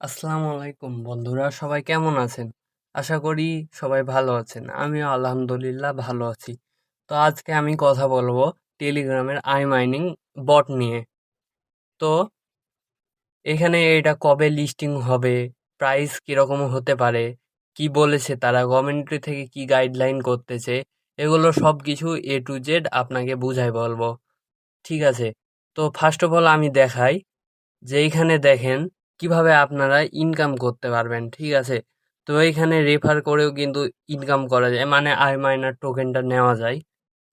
আসসালামু আলাইকুম বন্ধুরা, সবাই কেমন আছেন? আশা করি সবাই ভালো আছেন। আমিও আলহামদুলিল্লাহ ভালো আছি। তো আজকে আমি কথা বলবো টেলিগ্রামের মাইনিং বট নিয়ে। তো এখানে এটা কবে লিস্টিং হবে, প্রাইস কিরকম হতে পারে, কি বলেছে তারা, গভর্নমেন্ট থেকে কি গাইডলাইন করতেছে, এগুলো সব কিছু A to Z আপনাকে বুঝাই বলবো। ঠিক আছে? তো ফার্স্ট অফ অল আমি দেখাই যে এইখানে দেখেন কিভাবে আপনারা ইনকাম করতে পারবেন। ঠিক আছে? তো এইখানে রেফার করেও কিন্তু ইনকাম করা যায়, মানে মাইনার টোকেনটা নেওয়া যায়।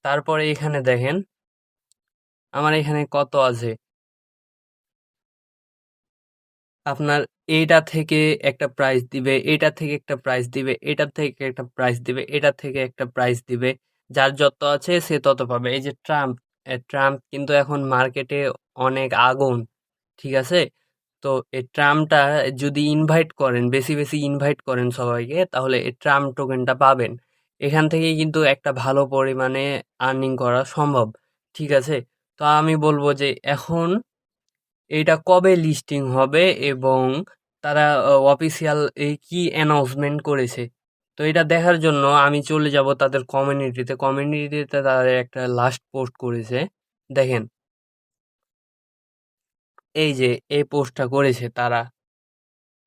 তারপরে এখানে দেখেন আমার এখানে কত আছে। আপনার এইটা থেকে একটা প্রাইজ দিবে, এটা থেকে একটা প্রাইজ দিবে, এটা থেকে একটা প্রাইজ দিবে, এটা থেকে একটা প্রাইজ দিবে। যার যত আছে সে তত পাবে। এই যে ট্রাম্প, ট্রাম্প কিন্তু এখন মার্কেটে অনেক আগুন। ঠিক আছে? তো এই ট্রামটা যদি ইনভাইট করেন, বেশি বেশি ইনভাইট করেন সবাইকে, তাহলে এই ট্রাম টোকেনটা পাবেন। এখান থেকে কিন্তু একটা ভালো পরিমাণে আর্নিং করা সম্ভব। ঠিক আছে? তো আমি বলবো যে এখন এইটা কবে লিস্টিং হবে এবং তারা অফিসিয়াল এই কি অ্যানাউন্সমেন্ট করেছে। তো এটা দেখার জন্য আমি চলে যাব তাদের কমিউনিটিতে। কমিউনিটিতে তাদের একটা লাস্ট পোস্ট করেছে। দেখেন, এই যে এই পোস্টটা করেছে তারা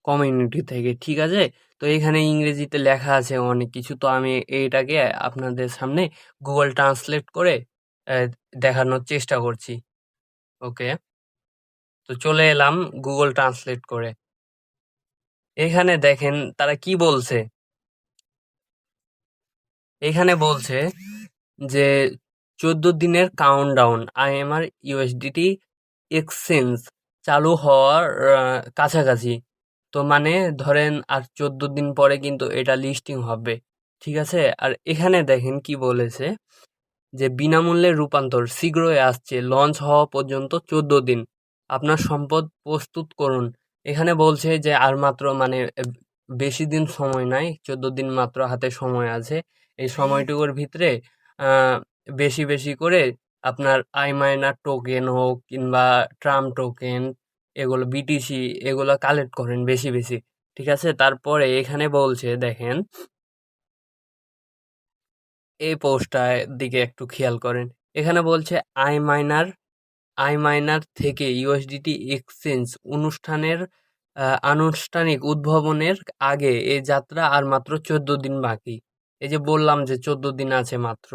কমিউনিটি থেকে। ঠিক আছে? তো এখানে ইংরেজিতে লেখা আছে অনেক কিছু। তো আমি এইটাকে আপনাদের সামনে গুগল ট্রান্সলেট করে আহ, দেখানোর চেষ্টা করছি। ওকে, তো চলে এলাম গুগল ট্রান্সলেট করে। এখানে দেখেন তারা কি বলছে। এখানে বলছে যে 14 দিনের কাউন্টডাউন আইএমআর ইউএসডিটি এক্সচেঞ্জ চালু হওয়ার কাছাকাছি। তো মানে ধরেন আর 14 দিন পরে কিন্তু এটা লিস্টিং হবে। ঠিক আছে? আর এখানে দেখেন কি বলেছে যে বিনামূল্যে রূপান্তর শীঘ্রই আসছে, লঞ্চ হওয়া পর্যন্ত 14 দিন আপনার সম্পদ প্রস্তুত করুন। এখানে বলছে যে আর মাত্র মানে বেশি দিন সময় নাই, 14 দিন মাত্র হাতে সময় আছে। এই সময়টুকুর ভিতরে আহ, বেশি বেশি করে আপনার মাইনার টোকেন হোক কিংবা ট্রাম টোকেন, এগুলো বিটিসি, এগুলো কালেক্ট করেন বেশি বেশি। ঠিক আছে? তারপরে এখানে বলছে দেখেন, এই পোস্টটার দিকে একটু খেয়াল করেন। এখানে বলছে আইমাইনার আইমাইনার থেকে ইউএসডিটি এক্সচেঞ্জ অনুষ্ঠানের আনুষ্ঠানিক উদ্ভাবনের আগে এই যাত্রা আর মাত্র 14 দিন বাকি। এই যে বললাম যে 14 দিন আছে মাত্র,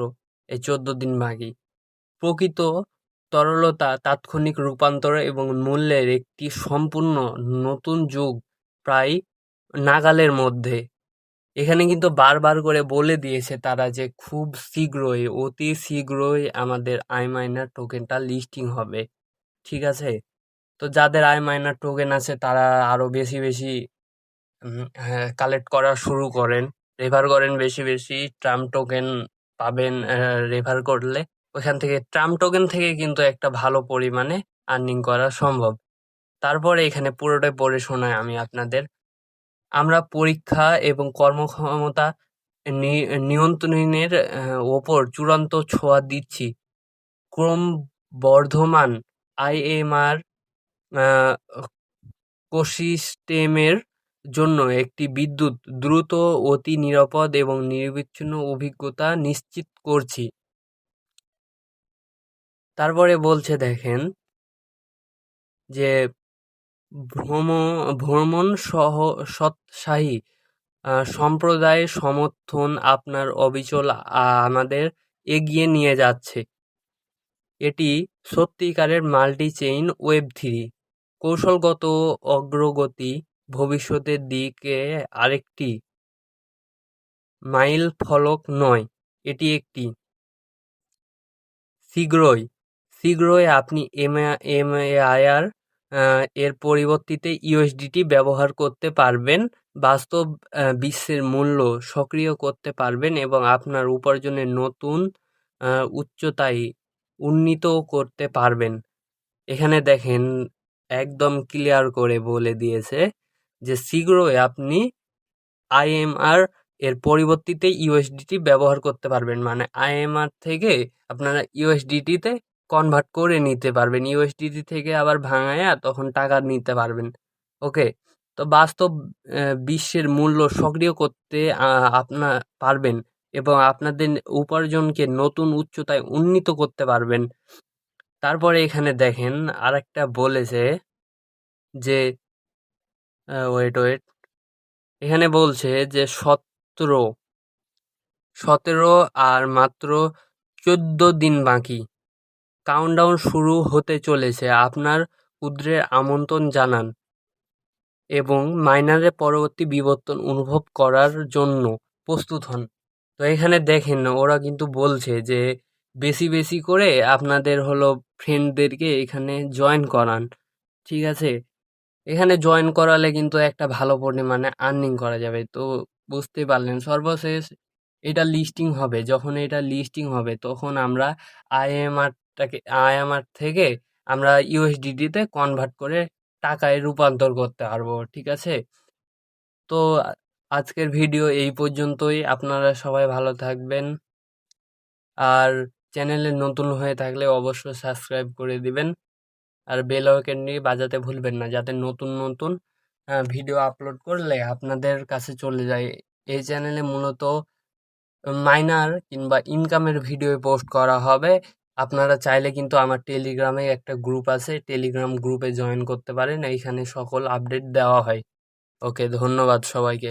এই 14 দিন বাকি। প্রকৃত তরলতা, তাৎক্ষণিক রূপান্তর এবং মূল্যের একটি সম্পূর্ণ নতুন যুগ প্রায় নাগালের মধ্যে। এখানে কিন্তু বারবার করে বলে দিয়েছে তারা যে খুব শীঘ্রই, অতি শীঘ্রই আমাদের মাইনার টোকেনটা লিস্টিং হবে। ঠিক আছে? তো যাদের মাইনার টোকেন আছে তারা আরো বেশি বেশি হ্যাঁ, কালেক্ট করা শুরু করেন, রেফার করেন বেশি বেশি। ট্রাম টোকেন পাবেন রেফার করলে। ওইখান থেকে ট্রাম টোকেন থেকে কিন্তু একটা ভালো পরিমাণে আর্নিং করা সম্ভব। তারপরে এখানে পুরোটাই পড়ে শোনাই আমি আপনাদের। আমরা পরীক্ষা এবং কর্মক্ষমতা নিয়ন্ত্রণের ওপর চূড়ান্ত ছোঁয়া দিচ্ছি। ক্রমবর্ধমান আইএমআর আহ, কোসিস্টেমের জন্য একটি বিদ্যুৎ দ্রুত, অতি নিরাপদ এবং নিরবিচ্ছিন্ন অভিজ্ঞতা নিশ্চিত করছি। তারপরে বলছে দেখেন যে ভ্রম ভ্রমণ সৎসাহী সম্প্রদায়ের সমর্থন আপনার অবিচল আমাদের এগিয়ে নিয়ে যাচ্ছে। এটি সত্যিকারের মাল্টি-চেইন ওয়েব3 কৌশলগত অগ্রগতি, ভবিষ্যতের দিকে আরেকটি মাইলফলক নয়, এটি একটি শীঘ্রই শীঘ্রই আপনি এমএআইআর এর পরিবর্তে ইউএসডিটি ব্যবহার করতে পারবেন, বাস্তব বিশ্বের মূল্য সক্রিয় করতে পারবেন এবং আপনার উপার্জনের নতুন উচ্চতায় উন্নীত করতে পারবেন। এখানে দেখেন একদম ক্লিয়ার করে বলে দিয়েছে যে শীঘ্রই আপনি আইএমআর এর পরিবর্তে ইউএসডিটি ব্যবহার করতে পারবেন। মানে আইএমআর থেকে আপনারা ইউএসডিটিতে কনভার্ট করে নিতে পারবেন। ইউএসডিটি থেকে আবার ভাঙায়া তখন টাকা নিতে পারবেন। ওকে? তো বাস্তব বিশ্বের মূল্য সক্রিয় করতে আপনার পারবেন এবং আপনাদের উপার্জনকে নতুন উচ্চতায় উন্নীত করতে পারবেন। তারপরে এখানে দেখেন আরেকটা বলেছে যে ওয়েট এখানে বলছে যে 17 আর মাত্র 14 দিন বাকি। কাউন্টডাউন শুরু হতে চলেছে। আপনার ক্ষুদ্রের আমন্ত্রণ জানান এবং মাইনারের পরবর্তী বিবর্তন অনুভব করার জন্য প্রস্তুত হন। তো এখানে দেখেন ওরা কিন্তু বলছে যে বেশি করে আপনাদের হলো ফ্রেন্ডদেরকে এখানে জয়েন করান। ঠিক আছে? এখানে জয়েন করালে কিন্তু একটা ভালো পরিমাণে আর্নিং করা যাবে। তো বুঝতেই পারলেন সর্বশেষ এটা লিস্টিং হবে। যখন এটা লিস্টিং হবে তখন আমরা আইএমআর থেকে আমরা ইউএসডিটি-তে কনভার্ট করে টাকায় রূপান্তর করতে পারবো। ঠিক আছে? তো আজকের ভিডিও এই পর্যন্তই। আপনারা সবাই ভালো থাকবেন। আর চ্যানেলে নতুন হয়ে থাকলে অবশ্যই সাবস্ক্রাইব করে দিবেন। আর বেল আইকনটি বাজাতে ভুলবেন না যাতে নতুন ভিডিও আপলোড করলে আপনাদের কাছে চলে যায়। এই চ্যানেলে মূলত মাইনার কিংবা ইনকামের ভিডিও পোস্ট করা হবে। আপনারা চাইলে কিন্তু আমার টেলিগ্রামে একটা গ্রুপ আছে, টেলিগ্রাম গ্রুপে জয়েন করতে পারেন। এইখানে সকল আপডেট দেওয়া হয়। ওকে, ধন্যবাদ সবাইকে।